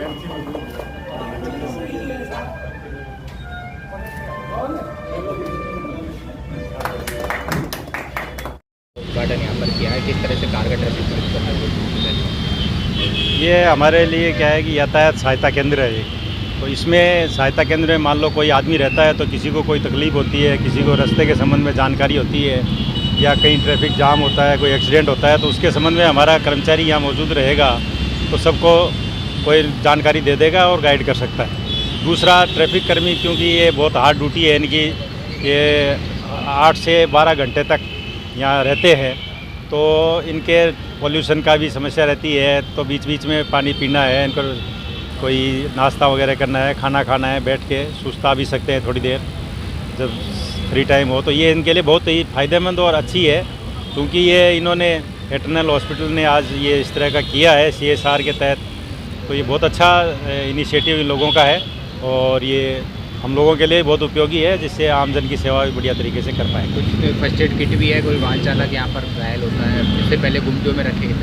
उद्घाटन यहाँ पर किया है, किस तरह से कारगर ट्रैफिक पुलिस करना है? ये हमारे लिए क्या है कि यातायात सहायता केंद्र है ये। तो इसमें सहायता केंद्र में मान लो कोई आदमी रहता है तो किसी को कोई तकलीफ़ होती है, किसी को रास्ते के संबंध में जानकारी होती है, या कहीं ट्रैफिक जाम होता है, कोई एक्सीडेंट होता है, तो उसके संबंध में हमारा कर्मचारी यहाँ मौजूद रहेगा तो सबको कोई जानकारी दे देगा और गाइड कर सकता है। दूसरा, ट्रैफिक कर्मी क्योंकि ये बहुत हार्ड ड्यूटी है इनकी, ये 8 से 12 घंटे तक यहाँ रहते हैं, तो इनके पोल्यूशन का भी समस्या रहती है, तो बीच बीच में पानी पीना है, इनको कोई नाश्ता वगैरह करना है, खाना खाना है, बैठ के सुस्ता भी सकते हैं थोड़ी देर जब फ्री टाइम हो, तो ये इनके लिए बहुत ही फ़ायदेमंद और अच्छी है। क्योंकि ये इन्होंने एटर्नल हॉस्पिटल ने आज ये इस तरह का किया है CSR के तहत, तो ये बहुत अच्छा इनिशिएटिव इन लोगों का है और ये हम लोगों के लिए बहुत उपयोगी है, जिससे आमजन की सेवा भी बढ़िया तरीके से कर पाएँ। कुछ फर्स्ट एड किट भी है, कोई वाहन चालक यहाँ पर घायल होता है, इससे पहले गुमटियों में रखे गए?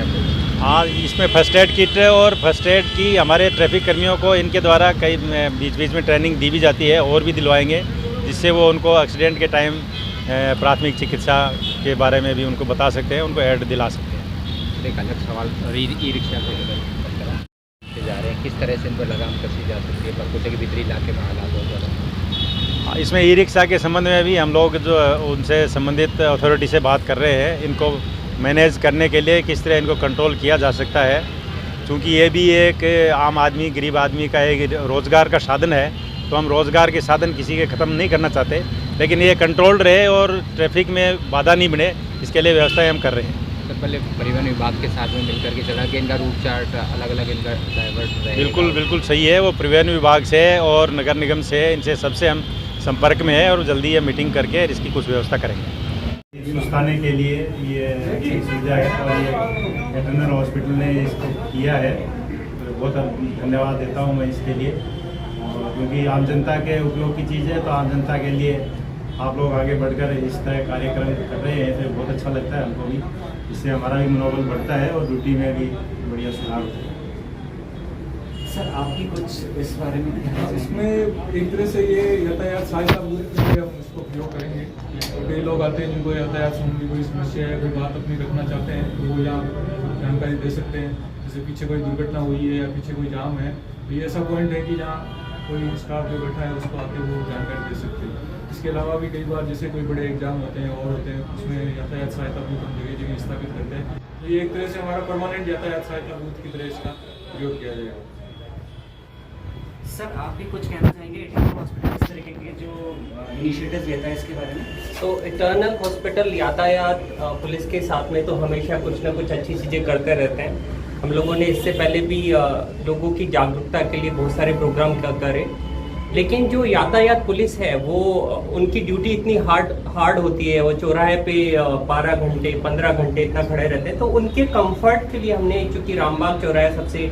हाँ, इसमें फर्स्ट एड किट है और फर्स्ट एड की हमारे ट्रैफिक कर्मियों को इनके द्वारा कई बीच बीच में ट्रेनिंग दी भी जाती है और भी दिलवाएंगे, जिससे वो उनको एक्सीडेंट के टाइम प्राथमिक चिकित्सा के बारे में भी उनको बता सकते हैं, उनको ऐड दिला सकते हैं। एक अलग सवाल, ई रिक्शा को जा रहे हैं, किस तरह से इन पर लगाम कसी जा सकती है? परकोटे के भीतरी इलाके में हालात हो ज़्यादा। इसमें ई रिक्शा के संबंध में भी हम लोग जो उनसे संबंधित अथॉरिटी से बात कर रहे हैं, इनको मैनेज करने के लिए किस तरह इनको कंट्रोल किया जा सकता है, क्योंकि ये भी एक आम आदमी, गरीब आदमी का एक रोज़गार का साधन है, तो हम रोज़गार के साधन किसी के ख़त्म नहीं करना चाहते, लेकिन ये कंट्रोल्ड रहे और ट्रैफिक में बाधा नहीं बने, इसके लिए व्यवस्थाएं हम कर रहे हैं। तो पहले परिवहन विभाग के साथ में मिलकर के चला कि इनका रूट चार्ट अलग अलग इनका डाइवर्ट रहेगा? बिल्कुल सही है, वो परिवहन विभाग से और नगर निगम से, इनसे सबसे हम संपर्क में है और जल्दी ये मीटिंग करके इसकी कुछ व्यवस्था करेंगे। सुस्ताने के लिए ये सुविधा है और ये एटर्नल हॉस्पिटल ने इसको किया है, तो बहुत धन्यवाद देता हूँ मैं इसके लिए, क्योंकि आम जनता के उपयोग की चीज़ है, तो आम जनता के लिए आप लोग आगे बढ़कर इस तरह कार्यक्रम कर रहे हैं तो बहुत अच्छा लगता है हमको भी, इससे हमारा भी मनोबल बढ़ता है और ड्यूटी में भी बढ़िया सुधार होता है। सर, आपकी कुछ इस बारे में? इसमें एक तरह से ये यातायात सहायता बूथ के लिए हम इसको प्रयोग करेंगे। तो कई लोग आते हैं जिनको यातायात संबंधी कोई समस्या है, कोई बात अपनी रखना चाहते हैं, तो वो यहाँ जानकारी दे सकते हैं। जैसे पीछे कोई दुर्घटना हुई है या पीछे कोई जाम है, तो ये ऐसा पॉइंट है कि जहाँ कोई स्टाफ जो बैठा है उसको आके वो जानकारी दे सकते हैं। इसके अलावा भी कई बार जैसे कोई बड़े एग्जाम होते हैं और होते हैं, उसमें यातायात सहायता बूथ हम जगह जगह स्थापित करते हैं। तो ये एक तरह से हमारा परमानेंट यातायात सहायता बूथ की तरह इसका प्रयोग किया जाएगा। सर, आप भी कुछ कहना चाहेंगे एटर्नल हॉस्पिटल इस तरीके के जो इनिशिएटिव लेता है इसके बारे में? तो एटर्नल हॉस्पिटल यातायात पुलिस के साथ में तो हमेशा कुछ ना कुछ अच्छी चीज़ें करते रहते हैं। हम लोगों ने इससे पहले भी लोगों की जागरूकता के लिए बहुत सारे प्रोग्राम करे, लेकिन जो यातायात पुलिस है वो उनकी ड्यूटी इतनी हार्ड होती है, वो चौराहे पे 12 घंटे 15 घंटे इतना खड़े रहते हैं। तो उनके कंफर्ट के लिए हमने, चूँकि रामबाग चौराहा सबसे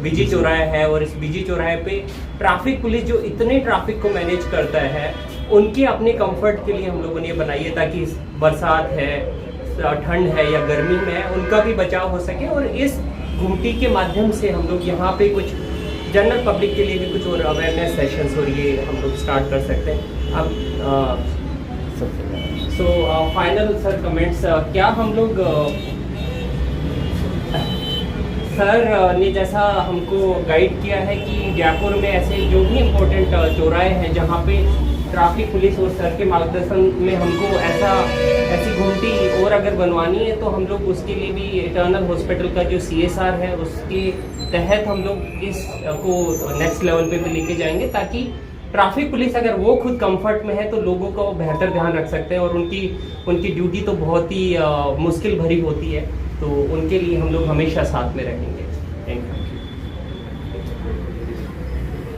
बिजी चौराहा है और इस बिजी चौराहे पे ट्रैफिक पुलिस जो इतने ट्रैफिक को मैनेज करता है, उनके अपने कंफर्ट के लिए हम लोगों ने ये बनाई है, ताकि बरसात है, ठंड है या गर्मी में है, उनका भी बचाव हो सके। और इस घुमटी के माध्यम से हम लोग यहाँ पे कुछ जनरल पब्लिक के लिए भी कुछ और अवेयरनेस सेशंस और ये हम लोग स्टार्ट कर सकते हैं। अब फाइनल सर कमेंट्स, क्या हम लोग सर ने जैसा हमको गाइड किया है कि जयपुर में ऐसे जो भी इम्पोर्टेंट चौराहे हैं जहाँ पे ट्रैफिक पुलिस और सर के मार्गदर्शन में हमको ऐसी घुमटी और अगर बनवानी है, तो हम लोग उसके लिए भी एटर्नल हॉस्पिटल का जो CSR है उसके तहत हम लोग इस को नेक्स्ट लेवल पे भी लेके जाएंगे, ताकि ट्रैफिक पुलिस अगर वो खुद कंफर्ट में है तो लोगों का वो बेहतर ध्यान रख सकते हैं। और उनकी ड्यूटी तो बहुत ही मुश्किल भरी होती है, तो उनके लिए हम लोग हमेशा साथ में रहेंगे। Thank you.